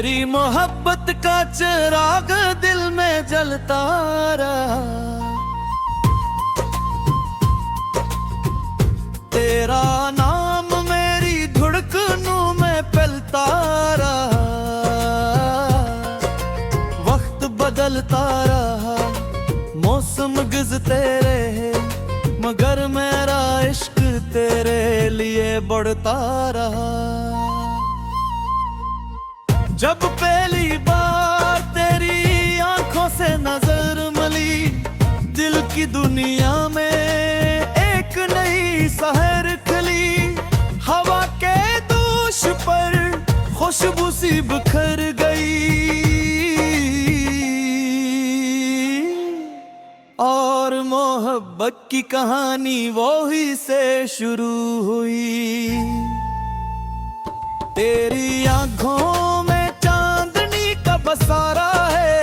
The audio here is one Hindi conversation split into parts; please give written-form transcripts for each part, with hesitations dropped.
तेरी मोहब्बत का चिराग दिल में जलता रहा, तेरा नाम मेरी धड़कनों में पलता रहा। वक्त बदलता रहा, मौसम गुजरते रहे, मगर मेरा इश्क तेरे लिए बढ़ता रहा। जब पहली बार तेरी आंखों से नजर मिली, दिल की दुनिया में एक नई सहर खिली। हवा के दोष पर खुशबू सी बिखर गई, और मोहब्बत की कहानी वो ही से शुरू हुई। तेरी आंखों में बसारा है,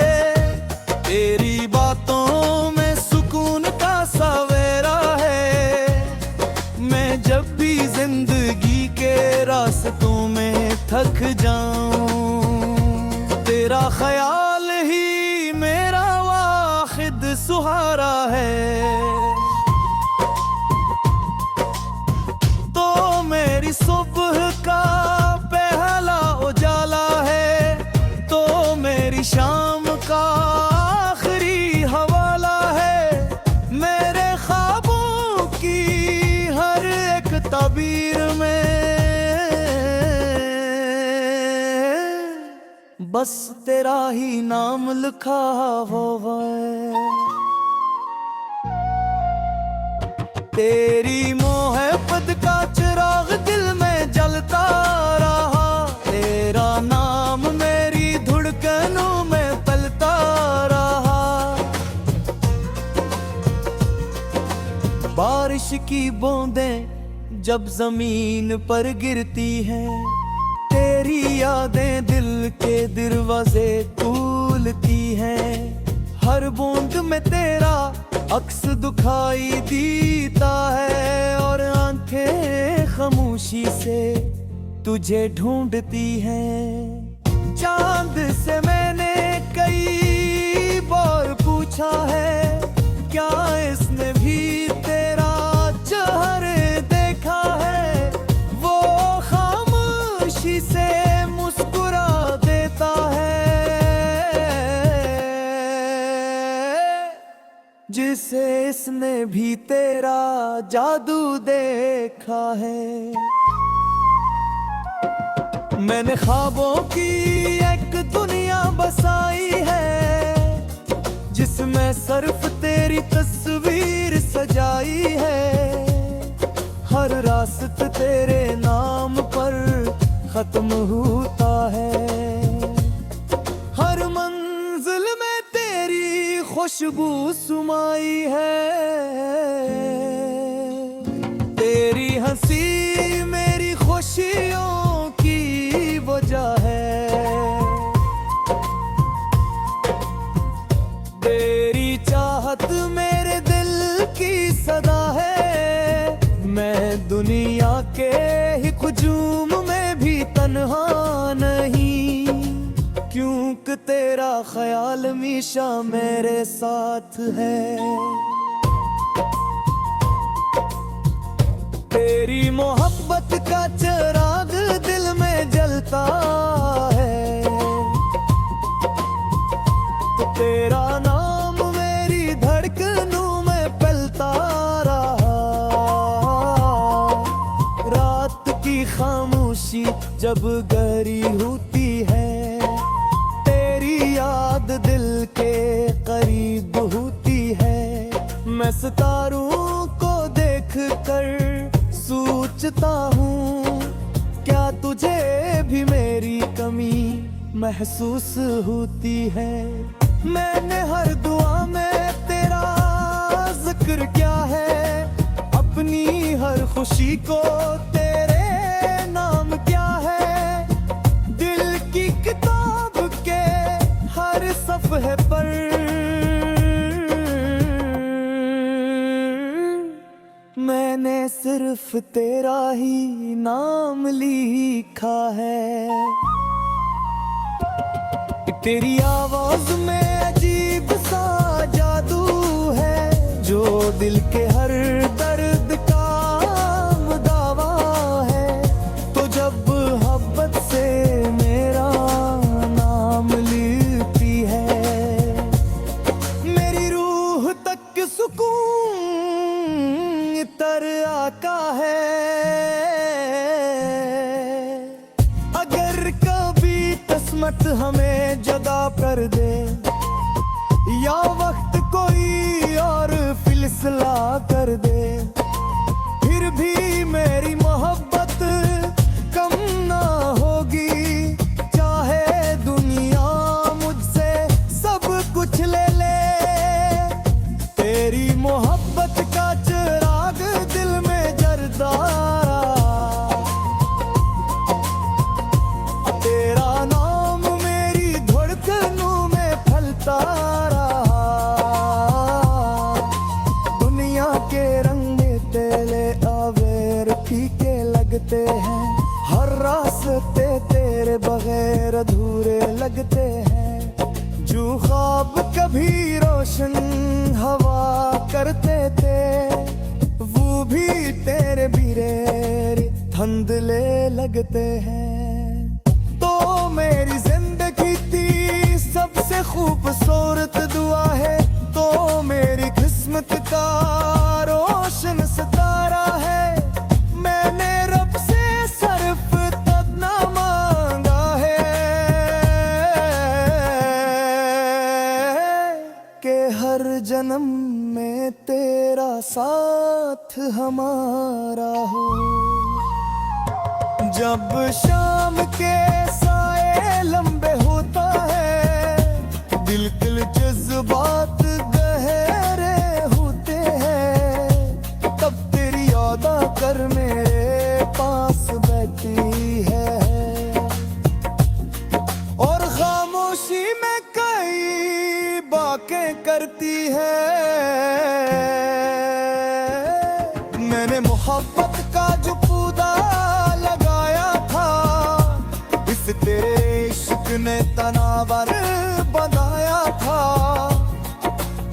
तेरी बातों में सुकून का सवेरा है। मैं जब भी जिंदगी के रास्तों में थक जाऊं, तेरा ख्याल ही मेरा वाहिद सहारा है। तो मेरी सुबह का पहला उजाला है, मेरी शाम का आखिरी हवाला है। मेरे ख्वाबों की हर एक ताबीर में बस तेरा ही नाम लिखा हुआ है। तेरी मोहब्बत का चिराग दिल में जलता रहा, तेरा नाम मेरी धड़कनों में पलता रहा। बारिश की बूंदें जब जमीन पर गिरती हैं, तेरी यादें दिल के दरवाजे खोलती हैं। हर बूंद में तेरा अक्स दिखाई देता है, और आंखें खामोशी से तुझे ढूंढती हैं। चांद से मैंने कई बार पूछा है, क्या इसने भी तेरा चेहरा देखा है। वो खामोशी से मुस्कुरा देता है, जिसे इसने भी तेरा जादू देखा है। मैंने ख्वाबों की एक दुनिया बसाई है, जिसमें सिर्फ तेरी तस्वीर सजाई है। हर रास्ता तेरे नाम पर खत्म होता है, हर मंजिल में तेरी खुशबू समाई है। तेरी हंसी मेरी खुशियों वजह है, तेरी चाहत मेरे दिल की सदा है। मैं दुनिया के ही हुजूम में भी तन्हा नहीं, क्योंकि तेरा ख्याल हमेशा मेरे साथ है। तेरी मोहब्बत का चिराग दिल में जलता है, तो तेरा नाम मेरी धड़कनों में पलता रहा। रात की खामोशी जब गहरी होती है, तेरी याद दिल के करीब होती है। मैं सितारों को देख कर सोचता हूँ, क्या तुझे भी मेरी कमी महसूस होती है। मैंने हर दुआ में तेरा जिक्र किया है, अपनी हर खुशी को तेरे नाम क्या है। दिल की किताब के हर सफ़हे पर मैंने सिर्फ तेरा ही नाम लिखा है। तेरी आवाज में अजीब सा जादू है, जो दिल के हर दर्द का दावा है। तो जब मोहब्बत से मेरा नाम लेती है, मेरी रूह तक सुकून इतर आता है। अगर कभी किस्मत हमें जगा कर दे, या वक्त कोई और फिसला कर दे, फिर भी मेरी मोहब्बत कम ना होगी। चाहे दुनिया मुझसे सब कुछ ले ले, तेरी मोहब्बत का चिराग दिल में जलता रहा। तेरा नाम मेरी धड़कनों में फैलता रहा। दुनिया के रंग तेरे अवेर फीके लगते हैं, हर रास्ते तेरे बगैर अधूरे लगते हैं। जो ख्वाब कभी रोशन हवा करते थे, वो भी तेरे बिरेर धुंधले लगते हैं। तो मेरी जिंदगी थी सबसे खूबसूरत दुआ है, तो मेरी किस्मत का रोशन सितारा है। मैंने रब से सिर्फ इतना मांगा है कि हर जन्म में तेरा साथ हमारा हो। जब शाम के साए लंबे होता है, दिल जज्बात गहरे होते हैं, तब तेरी याद आकर मेरे पास बैठी है, और खामोशी में कई बातें करती है। मैंने मोहब्बत का जो पौधा लगाया था, इस तेरे इश्क ने तनावर बनाया था।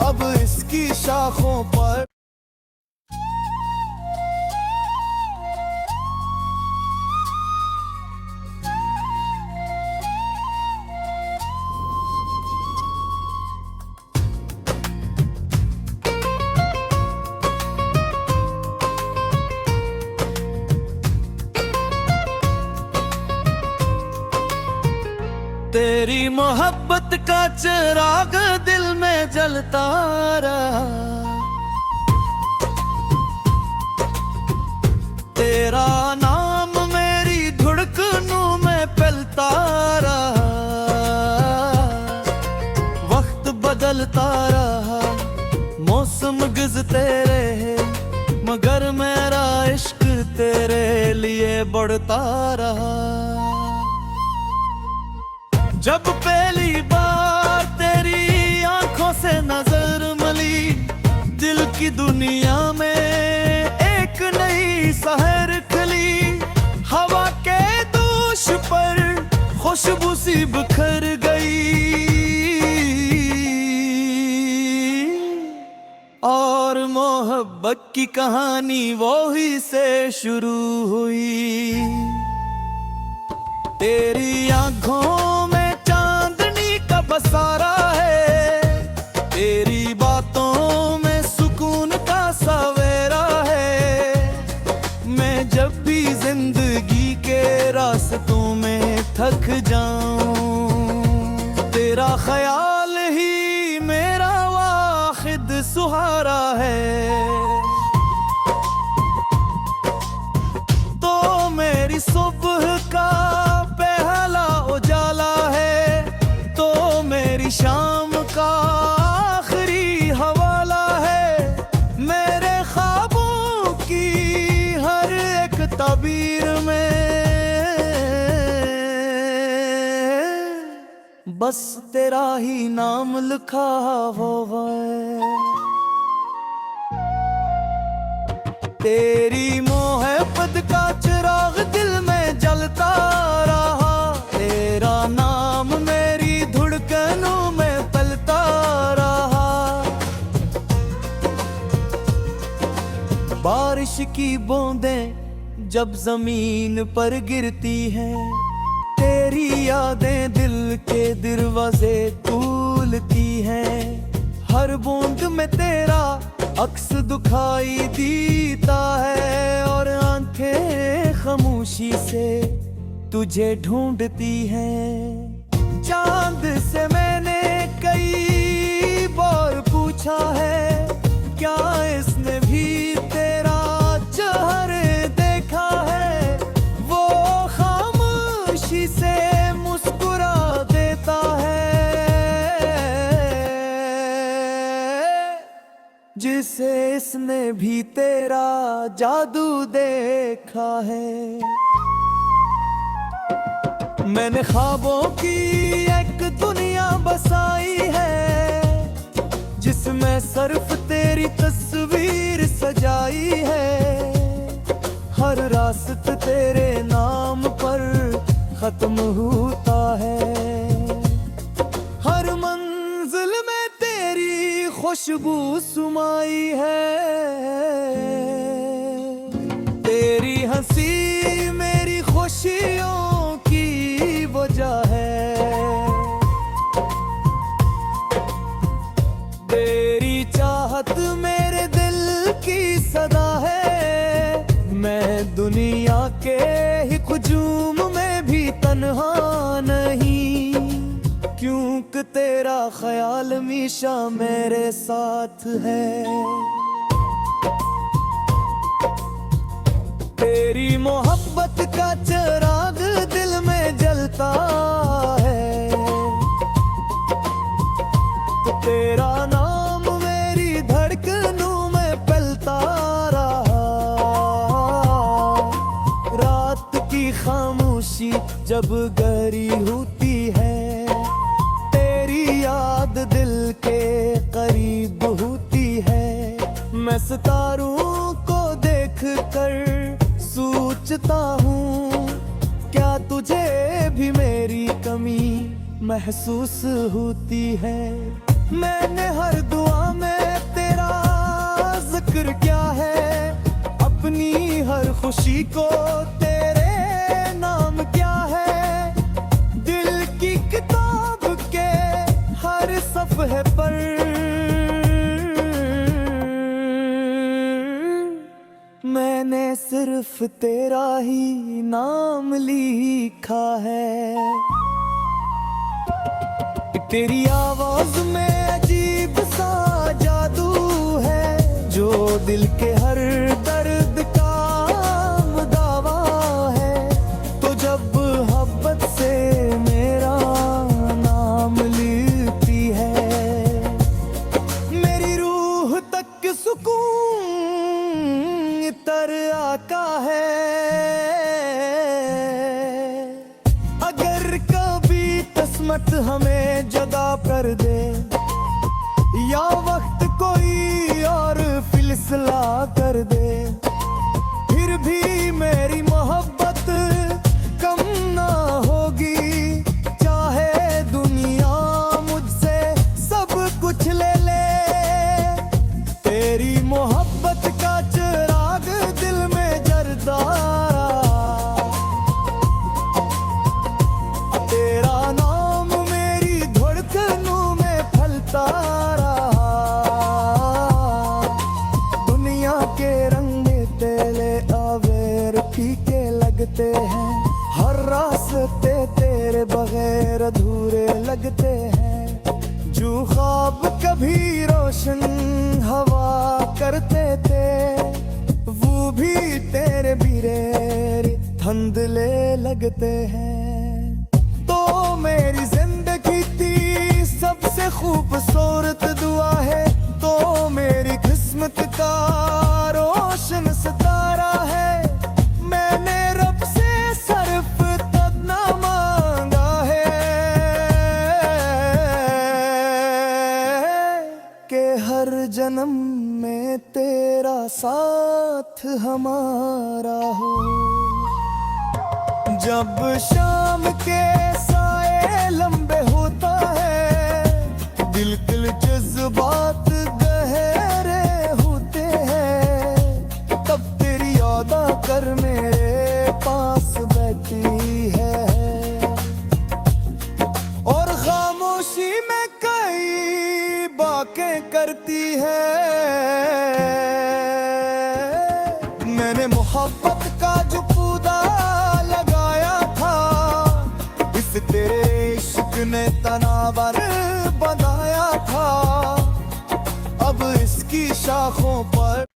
अब इसकी शाखों पर तेरी मोहब्बत का चिराग दिल में जलता रहा। तेरा नाम मेरी धड़कनों में फैलता रहा। वक्त बदलता रहा, मौसम गुजरते रहे, मगर मेरा इश्क तेरे लिए बढ़ता रहा। जब पहली बार तेरी आंखों से नजर मिली, दिल की दुनिया में एक नई सहर खिली। हवा के दोष पर खुशबू सी बिखर गई, और मोहब्बत की कहानी वो ही से शुरू हुई। तेरी आंखों में बसारा है, तेरी बातों में सुकून का सवेरा है। मैं जब भी जिंदगी के रास्तों में थक जाऊं, तेरा ख्याल ही मेरा वाहिद सहारा है। तो मेरी सुबह का पहला उजाला है, तो मेरी शाम का आखिरी हवाला है। मेरे ख्वाबों की हर एक ताबीर में बस तेरा ही नाम लिखा हुआ है। तेरी मोहब्बत का चिराग दिल में जलता रहा। तेरा नाम मेरी धड़कन बारिश की बूंदें जब जमीन पर गिरती हैं, तेरी यादें दिल के दरवाजे खोलती हैं। हर बूंद में तेरा अक्स दिखाई देता है और आंखें खामोशी से तुझे ढूंढती हैं। चांद से मैंने कई बार पूछा है, क्या इसने भी तेरा चेहरा देखा है? वो खामोशी से मुस्कुरा देता है, जिसे इसने भी तेरा जादू देखा है। मैंने ख्वाबों की एक दुनिया बसाई है, जिसमें सिर्फ तेरी तस्वीर सजाई है। हर रास्ता तेरे नाम पर खत्म होता है, हर मंजिल में तेरी खुशबू सुमाई है। तेरी हंसी मेरी खुशियों की वजह है, तेरी चाहत मेरे दिल की सदा है। मैं दुनिया के ही हुजूम में भी तन्हा नहीं, क्योंकि तेरा ख्याल हमेशा मेरे साथ है। तेरी मोहब्बत का चिराग दिल में जलता है, तो तेरा नाम मेरी धड़कनों में पलता रहा। रात की खामोशी जब गहरी होती है, तेरी याद दिल के करीब होती है। मैं सितारों को देख कर सोचता हूँ, क्या तुझे भी मेरी कमी महसूस होती है? मैंने हर दुआ में तेरा जिक्र किया है, अपनी हर खुशी को तेरे नाम क्या है। दिल की किताब के हर सफ़े पर मैंने सिर्फ तेरा ही नाम लिखा है। तेरी आवाज में अजीब सा जादू है, जो दिल के हर दर्द का दावा है। तो जब मोहब्बत से मेरा नाम लिखती है, मेरी रूह तक सुकून तर आता है। अगर कभी किस्मत हमें जगा कर दे, या वक्त कोई और फिसला कर दे, फिर भी मेरी मोहब्बत कम ना होगी। चाहे दुनिया मुझसे सब कुछ ले ले, तेरी मोहब्बत का चिराग दिल में जलता रहा। तेरा नाम मेरी धड़कनों में फैलता रहा। दुनिया के रंग तेरे आवेर फीके लगते हैं, हर रास्ते तेरे बगैर अधूरे लगते हैं। जो ख्वाब कभी रोशन हवा करते थे, वो भी तेरे बिरेर धुंधले लगते हैं। तो मेरी जिंदगी थी सबसे खूबसूरत दुआ है, तो मेरी किस्मत का रोशन सितारा है। मैंने रब से सिर्फ इतना मांगा है, कि हर जन्म में तेरा साथ हमारा हो। जब शाम के साए लंबे होता है, दिल के जज्बात गहरे होते हैं। मैंने मोहब्बत का जो पौधा लगाया था, इस तेरे इश्क ने तनावर बनाया था। अब इसकी शाखों पर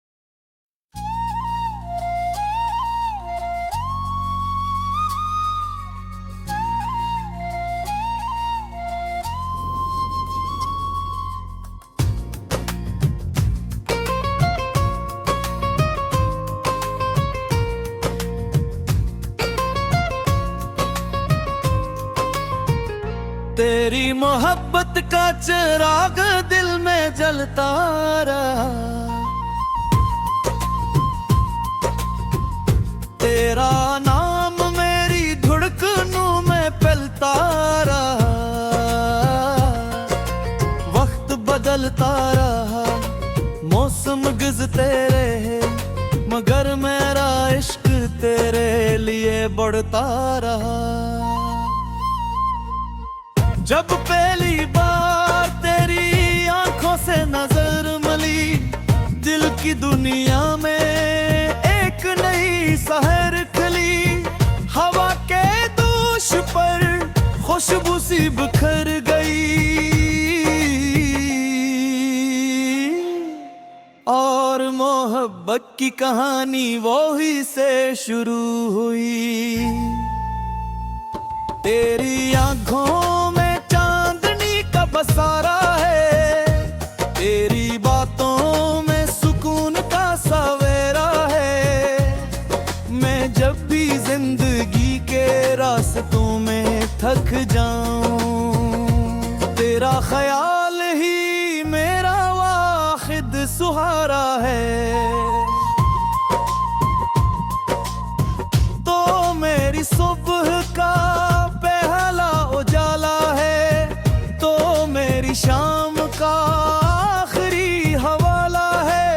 तेरी मोहब्बत का चिराग दिल में जलता रहा, तेरा नाम मेरी धड़कनों में पलता रहा। वक्त बदलता रहा, मौसम गुजरते रहे, मगर मेरा इश्क तेरे लिए बढ़ता रहा। जब पहली बार तेरी आंखों से नजर मिली, दिल की दुनिया में एक नई सहर खिली। हवा के दोष पर खुशबू सी बिखर गई, और मोहब्बत की कहानी वो ही से शुरू हुई। तेरी आंखों में बसारा है, तेरी बातों में सुकून का सवेरा है। मैं जब भी जिंदगी के रास्तों में थक जाऊं, तेरा ख्याल ही मेरा वाहिद सहारा है। तो मेरी सुबह का पहला उजाला है, मेरी शाम का आखिरी हवाला है।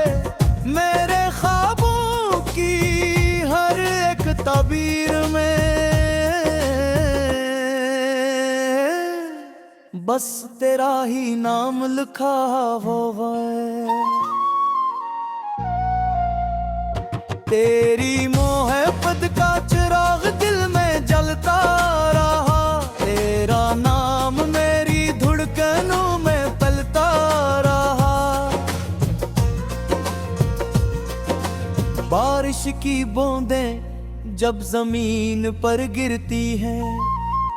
मेरे ख्वाबों की हर एक ताबीर में बस तेरा ही नाम लिखा हुआ है। तेरी मोहब्बत का चिराग दिल में जलता रहा, तेरा नाम मेरी धड़कनों में पलता रहा। बारिश की बूंदें जब जमीन पर गिरती हैं,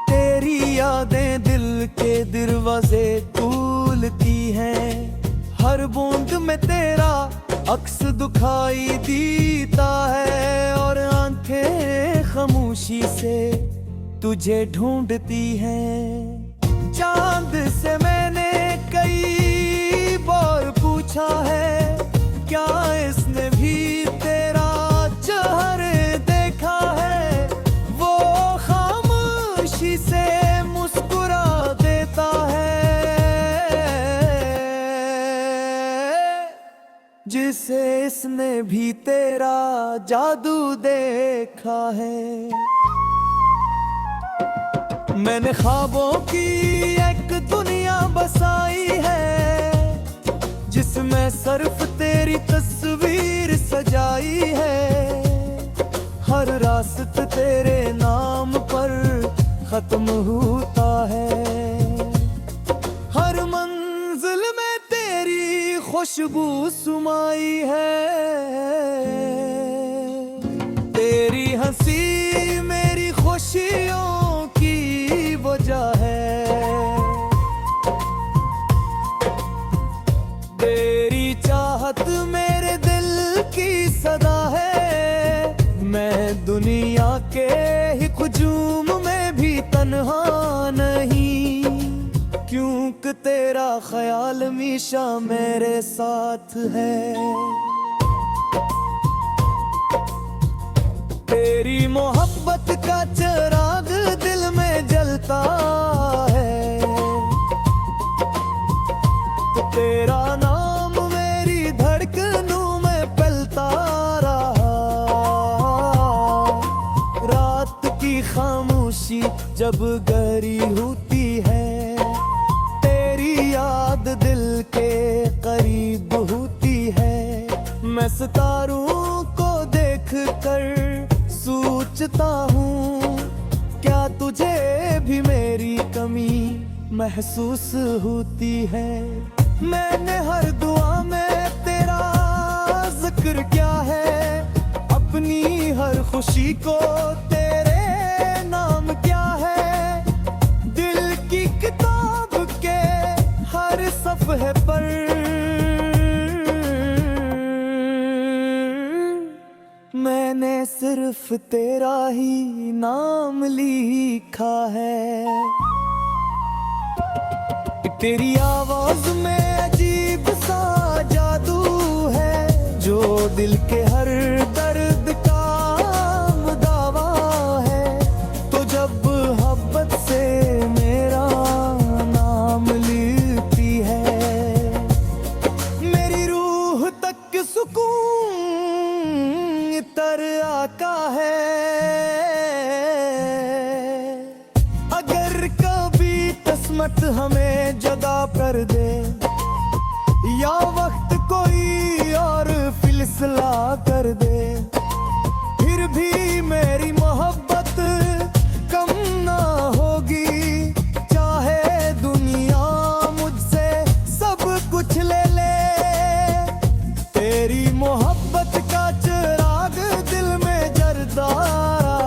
तेरी यादें दिल के दरवाजे खोलती हैं। हर बूंद में तेरा अक्स दिखाई देता है, और आंखें खामोशी से तुझे ढूंढती हैं। चांद से मैंने कई बार पूछा है, क्या इसने भी तेरा चेहरा देखा है। वो खामोशी से मुस्कुरा देता है, जिसे इसने भी तेरा जादू देखा है। मैंने ख्वाबों की एक दुनिया बसाई है, जिसमें सिर्फ तेरी तस्वीर सजाई है। हर रास्ता तेरे नाम पर खत्म होता है, हर मंजिल में तेरी खुशबू सुमाई है। तेरी हंसी मेरी खुशियों वजह है, तेरी चाहत मेरे दिल की सदा है। मैं दुनिया के ही हुजूम में भी तन्हा नहीं, क्योंकि तेरा ख्याल हमेशा मेरे साथ है। तेरी मोहब्बत का चिराग दिल में जलता है, तो तेरा नाम मेरी धड़कनों में पलता रहा। रात की खामोशी जब गहरी होती है, तेरी याद दिल के करीब होती है। मैं सितारों को देख देख कर सोचता हूँ, क्या तुझे भी मेरी कमी महसूस होती है। मैंने हर दुआ में तेरा जिक्र किया है, अपनी हर खुशी को तेरे नाम क्या है। दिल की किताब के हर सफ़हे पर मैंने सिर्फ तेरा ही नाम लिखा है। तेरी आवाज में अजीब सा जादू है, जो दिल के हर दर्द का दावा है। तो जब मोहब्बत से मेरा नाम लिखती है, मेरी रूह तक सुकून तर आता है। अगर कभी किस्मत हमें जगा कर दे, या वक्त कोई और फिसला कर दे, फिर भी मेरी मोहब्बत कम ना होगी। चाहे दुनिया मुझसे सब कुछ ले ले, तेरी मोहब्बत का चिराग दिल में जलता रहा।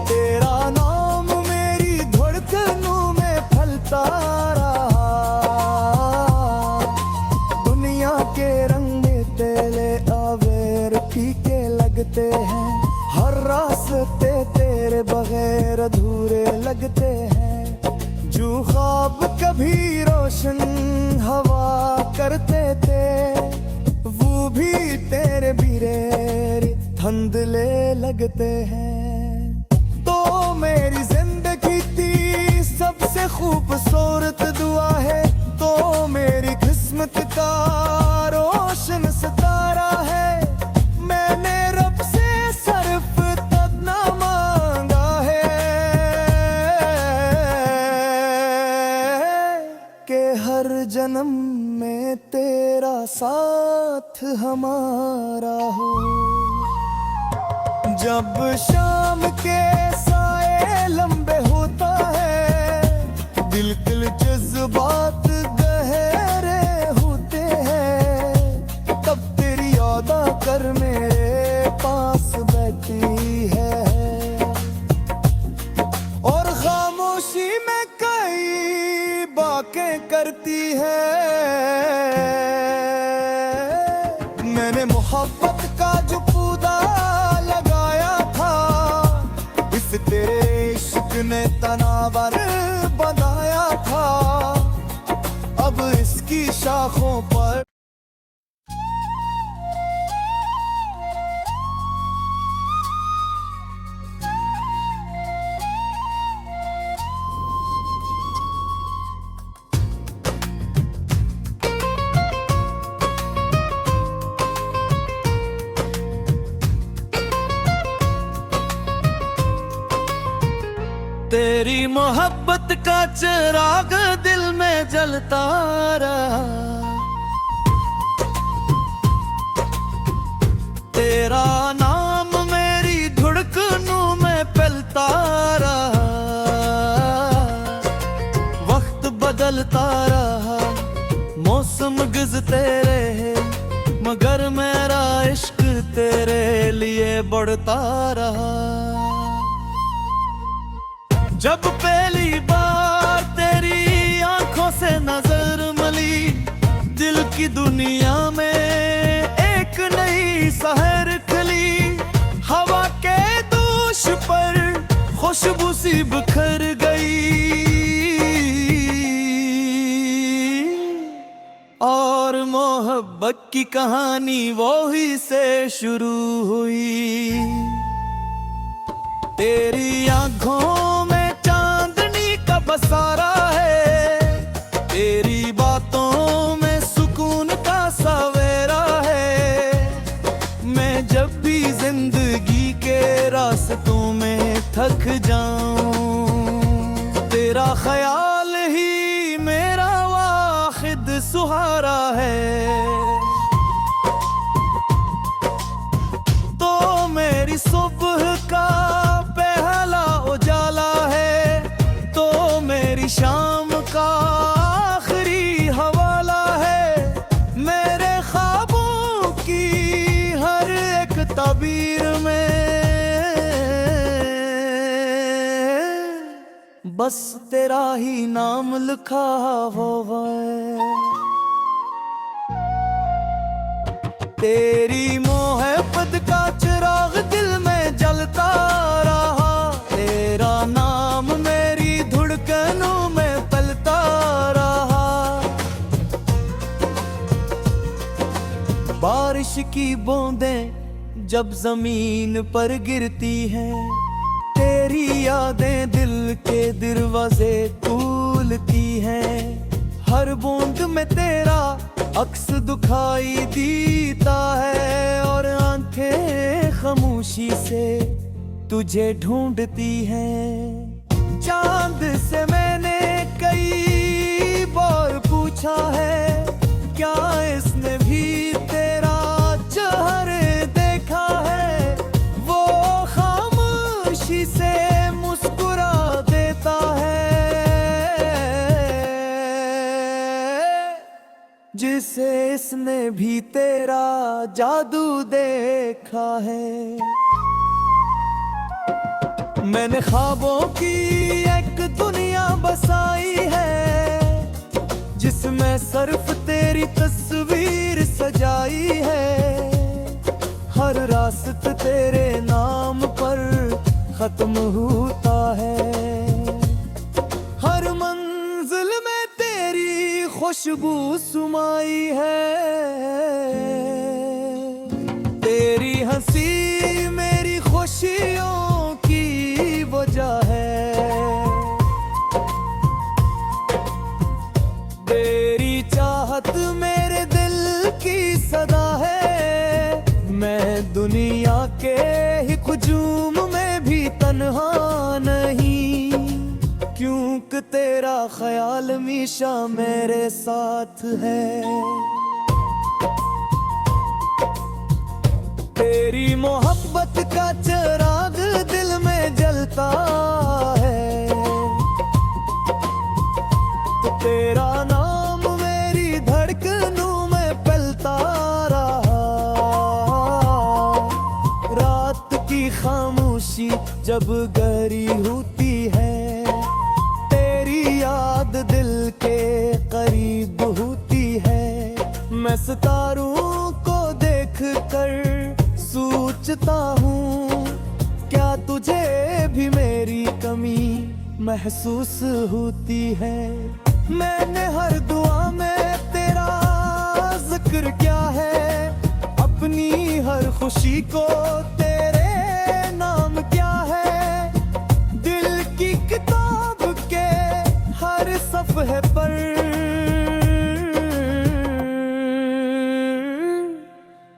तेरा नाम मेरी धड़कनों में फैलता रहा। दुनिया के रंग तेरे अवेर फीके लगते हैं, हर रास्ते तेरे बगैर अधूरे लगते हैं। जो ख्वाब कभी रोशन हवा करते थे, वो भी तेरे बिरेर धुंधले लगते हैं। तो मेरी जिंदगी की सबसे खूबसूरत दुआ है, तो मेरी किस्मत का रोशन सितारा है। मैंने रब से सिर्फ इतना मांगा है कि हर जन्म में तेरा साथ हमारा हो। जब शाम के साए लंबे होता है, दिल जज्बात गहरे होते हैं, तब तेरी याद आकर मेरे पास बैठी है। और खामोशी में कई बातें करती है। मैंने मोहब्बत का जो पौधा लगाया था, इस तेरे इश्क ने तनावर बनाया था। अब इसकी शाखों पर तेरी मोहब्बत का चिराग दिल में जलता रहा। तेरा नाम मेरी धड़कनों में फैलता रहा। वक्त बदलता रहा, मौसम गुजरते रहे, मगर मेरा इश्क तेरे लिए बढ़ता रहा। जब पहली बार तेरी आंखों से नजर मिली, दिल की दुनिया में एक नई सहर खिली। हवा के दोष पर खुशबू सी बिखर गई, और मोहब्बत की कहानी वो ही से शुरू हुई। तेरी आंखों में बसारा है, तेरी बातों में सुकून का सवेरा है। मैं जब भी जिंदगी के रास्तों में थक जाऊं, तेरा ख्याल ही मेरा वाहिद सहारा है। बस तेरा ही नाम लिखा हुआ है। तेरी मोहब्बत का चिराग दिल में जलता रहा, तेरा नाम मेरी धड़कनों में पलता रहा। बारिश की बूंदें जब जमीन पर गिरती हैं, तेरी यादें दिल के दरवाजे खोलती हैं। हर बूंद में तेरा अक्स दिखाई देता है, और आंखें खामोशी से तुझे ढूंढती हैं। चांद से मैंने कई बार पूछा है, क्या इसने भी तेरा चेहरा देखा है? वो खामोशी से मुस्कुरा देता है, जिसे इसने भी तेरा जादू देखा है। मैंने ख्वाबों की एक दुनिया बसाई है, जिसमें सिर्फ तेरी तस्वीर सजाई है। हर रास्ता तेरे नाम पर खत्म होता है, हर मंजिल में तेरी खुशबू सुमाई है। तेरी हंसी मेरी खुशियों की वजह है, तेरी चाहत मेरे दिल की सदा है। मैं दुनिया के ही हुजूम में भी तन्हा नहीं, क्योंकि तेरा ख्याल हमेशा मेरे साथ है। तेरी मोहब्बत का चिराग दिल में जलता है, तो तेरा नाम मेरी धड़कनों में पलता रहा। रात की खामोशी जब गहरी होती है, तेरी याद दिल के करीब होती है। मैं सितारों को देख कर सोचता हूँ, क्या तुझे भी मेरी कमी महसूस होती है? मैंने हर दुआ में तेरा जिक्र किया है, अपनी हर खुशी को तेरे नाम क्या है। दिल की किताब के हर सफ़े पर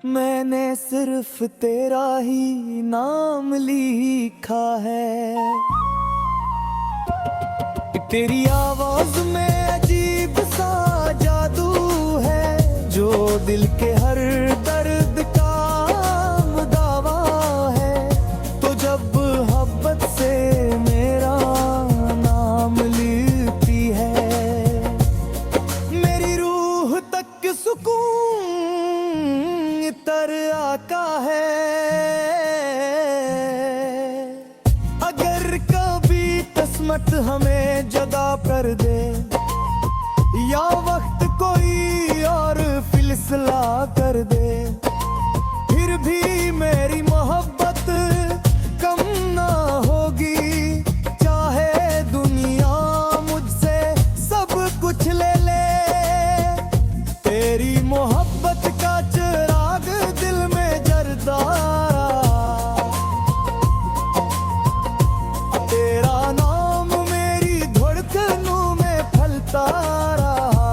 मैंने सिर्फ तेरा ही नाम लिखा है। तेरी आवाज में अजीब सा जादू है, जो दिल के हर दर्द का दावा है। तो जब मोहब्बत से मेरा नाम लिखती है, मेरी रूह तक सुकून तर आता है। अगर कभी किस्मत हमें जगा कर दे, या वक्त कोई और फिसला कर दे, फिर भी मेरी मोहब्बत कम ना होगी। चाहे दुनिया मुझसे सब कुछ ले ले, तेरी मोहब्बत का चिराग दिल में जलता रहा। तेरा नाम मेरी धड़कनों में फलता रहा।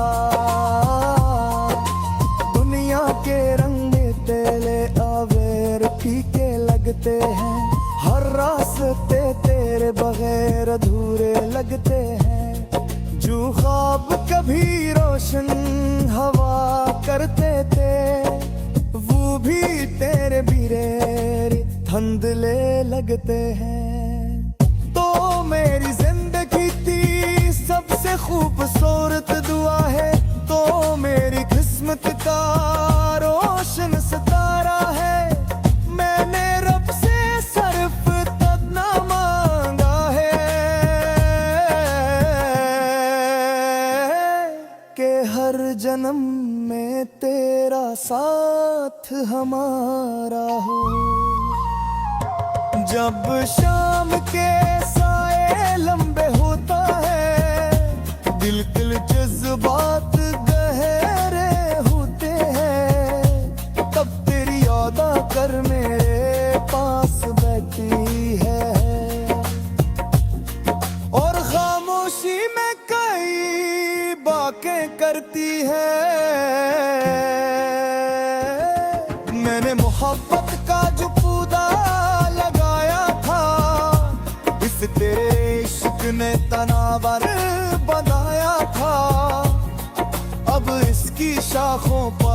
दुनिया के रंग तेरे आवेर फीके लगते हैं, हर रास्ते तेरे बगैर अधूरे लगते हैं। जो ख्वाब कभी रोशन हवा करते थे, वो भी तेरे बिरेर धंधले लगते हैं। तो मेरी जिंदगी थी सबसे खूबसूरत दुआ है, तो मेरी किस्मत का रोशन सितारा है। मैंने रब से सिर्फ इतना मांगा है, में तेरा साथ हमारा हो। जब शाम के साए लंबे होता है, दिल जज्बात गहरे होते हैं, तब तेरी याद आकर मेरे पास बैठी है और खामोशी में कई बातें करती है। मैंने मोहब्बत का जो पौधा लगाया था, इस तेरे इश्क ने तनावर बनाया था। अब इसकी शाखों पर